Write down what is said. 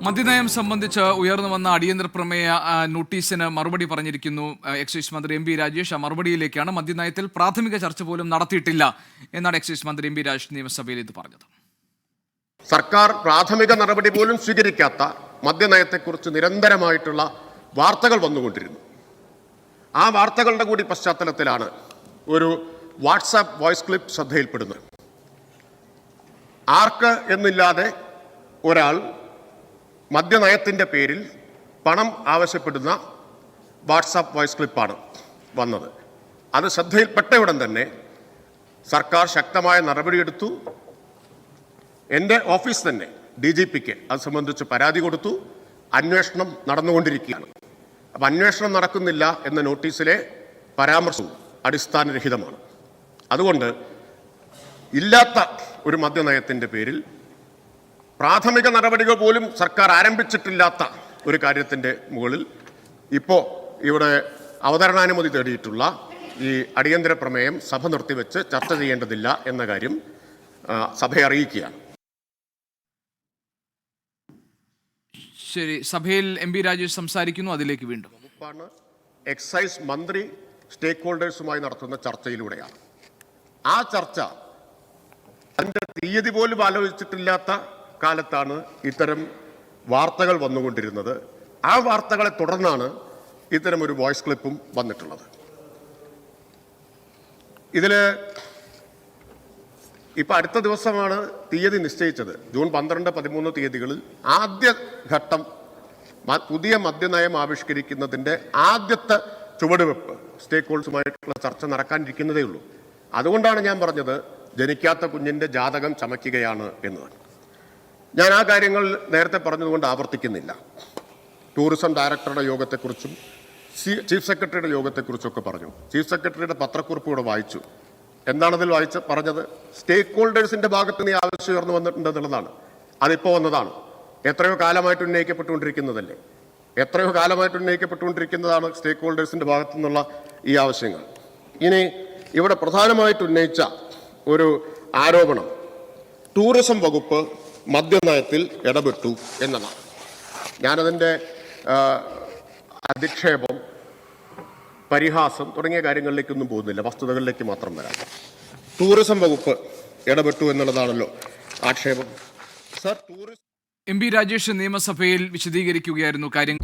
മദ്യനയം സംബന്ധിച്ച് ഉയർന്നു വന്ന അടിയന്തര പ്രമേയ നോട്ടീസിന് മറുപടി പറഞ്ഞിരിക്കുന്നു എക്സൈസ് മന്ത്രി എം പി രാജേഷ്. ആ മറുപടിയിലേക്കാണ്. മദ്യനയത്തിൽ പ്രാഥമിക ചർച്ച പോലും നടത്തിയിട്ടില്ല എന്നാണ് എക്സൈസ് മന്ത്രി എം പി രാജേഷ് നിയമസഭയിൽ ഇത് പറഞ്ഞത്. സർക്കാർ പ്രാഥമിക നടപടി പോലും സ്വീകരിക്കാത്ത മദ്യനയത്തെക്കുറിച്ച് നിരന്തരമായിട്ടുള്ള വാർത്തകൾ വന്നുകൊണ്ടിരുന്നു. ആ വാർത്തകളുടെ കൂടി പശ്ചാത്തലത്തിലാണ് ഒരു വാട്സാപ്പ് വോയിസ് ക്ലിപ്പ് ശ്രദ്ധയിൽപ്പെടുന്നത്. ആർക്ക് എന്നില്ലാതെ ഒരാൾ മദ്യനയത്തിൻ്റെ പേരിൽ പണം ആവശ്യപ്പെടുന്ന വാട്സാപ്പ് വോയിസ് ക്ലിപ്പാണ് വന്നത്. അത് ശ്രദ്ധയിൽപ്പെട്ടയുടൻ തന്നെ സർക്കാർ ശക്തമായ നടപടിയെടുത്തു. എൻ്റെ ഓഫീസ് തന്നെ DGPക്ക് അത് സംബന്ധിച്ച് പരാതി കൊടുത്തു. അന്വേഷണം നടന്നുകൊണ്ടിരിക്കുകയാണ്. അപ്പം അന്വേഷണം നടക്കുന്നില്ല എന്ന നോട്ടീസിലെ പരാമർശവും അടിസ്ഥാനരഹിതമാണ്. അതുകൊണ്ട് ഇല്ലാത്ത ഒരു മദ്യനയത്തിൻ്റെ പേരിൽ പ്രാഥമിക നടപടികൾ പോലും സർക്കാർ ആരംഭിച്ചിട്ടില്ലാത്ത ഒരു കാര്യത്തിൻ്റെ മുകളിൽ ഇപ്പോൾ ഇവിടെ അവതരണാനുമതി തേടിയിട്ടുള്ള ഈ അടിയന്തര പ്രമേയം സഭ നിർത്തിവെച്ച് ചർച്ച ചെയ്യേണ്ടതില്ല എന്ന കാര്യം സഭയെ അറിയിക്കുകയാണ്. ശരി, സഭയിൽ എം പി രാജേഷ് സംസാരിക്കുന്നു. അതിലേക്ക് വീണ്ടും. വകുപ്പാണ് എക്സൈസ് മന്ത്രി സ്റ്റേക്ക് ഹോൾഡേഴ്സുമായി നടത്തുന്ന ചർച്ചയിലൂടെയാണ്. ആ ചർച്ച അതിൻ്റെ തീയതി പോലും ആലോചിച്ചിട്ടില്ലാത്ത കാലത്താണ് ഇത്തരം വാർത്തകൾ വന്നുകൊണ്ടിരുന്നത്. ആ വാർത്തകളെ തുടർന്നാണ് ഇത്തരം ഒരു വോയിസ് ക്ലിപ്പും വന്നിട്ടുള്ളത്. ഇതിൽ ഇപ്പം അടുത്ത ദിവസമാണ് തീയതി നിശ്ചയിച്ചത്. ജൂൺ 12, 13 തീയതികളിൽ ആദ്യ ഘട്ടം പുതിയ മദ്യനയം ആവിഷ്കരിക്കുന്നതിൻ്റെ ആദ്യത്തെ ചുവടുവെപ്പ് സ്റ്റേക്ക് ഹോൾഡേഴ്സുമായിട്ടുള്ള ചർച്ച നടക്കാനിരിക്കുന്നതേ ഉള്ളൂ. അതുകൊണ്ടാണ് ഞാൻ പറഞ്ഞത് ജനിക്കാത്ത കുഞ്ഞിൻ്റെ ജാതകം ചമയ്ക്കുകയാണ് എന്ന്. ഞാൻ ആ കാര്യങ്ങൾ നേരത്തെ പറഞ്ഞതുകൊണ്ട് ആവർത്തിക്കുന്നില്ല. ടൂറിസം ഡയറക്ടറുടെ യോഗത്തെക്കുറിച്ചും ചീഫ് സെക്രട്ടറിയുടെ യോഗത്തെക്കുറിച്ചൊക്കെ പറഞ്ഞു. ചീഫ് സെക്രട്ടറിയുടെ പത്രക്കുറിപ്പ് കൂടെ വായിച്ചു. എന്താണതിൽ പറഞ്ഞത്? സ്റ്റേക്ക് ഹോൾഡേഴ്സിൻ്റെ ഭാഗത്ത് നിന്ന് ആവശ്യം ഉയർന്നു വന്നിട്ടുണ്ട് എന്നുള്ളതാണ്. അതിപ്പോൾ വന്നതാണ്. എത്രയോ കാലമായിട്ട് ഉന്നയിക്കപ്പെട്ടുകൊണ്ടിരിക്കുന്നതല്ലേ. എത്രയോ കാലമായിട്ട് ഉന്നയിക്കപ്പെട്ടുകൊണ്ടിരിക്കുന്നതാണ് സ്റ്റേക്ക് ഹോൾഡേഴ്സിൻ്റെ ഭാഗത്തു നിന്നുള്ള ഈ ആവശ്യങ്ങൾ. ഇനി ഇവിടെ പ്രധാനമായിട്ട് ഉന്നയിച്ച ഒരു ആരോപണം ടൂറിസം വകുപ്പ് മദ്യനയത്തിൽ ഇടപെട്ടു എന്നതാണ്. ഞാനതിൻ്റെ അധിക്ഷേപം, പരിഹാസം തുടങ്ങിയ കാര്യങ്ങളിലേക്കൊന്നും പോകുന്നില്ല. വസ്തുതകളിലേക്ക് മാത്രം വരാം. ടൂറിസം വകുപ്പ് ഇടപെട്ടു എന്നുള്ളതാണല്ലോ ആക്ഷേപം. സർ, എം പി രാജേഷ് നിയമസഭയിൽ വിശദീകരിക്കുകയായിരുന്നു കാര്യങ്ങൾ.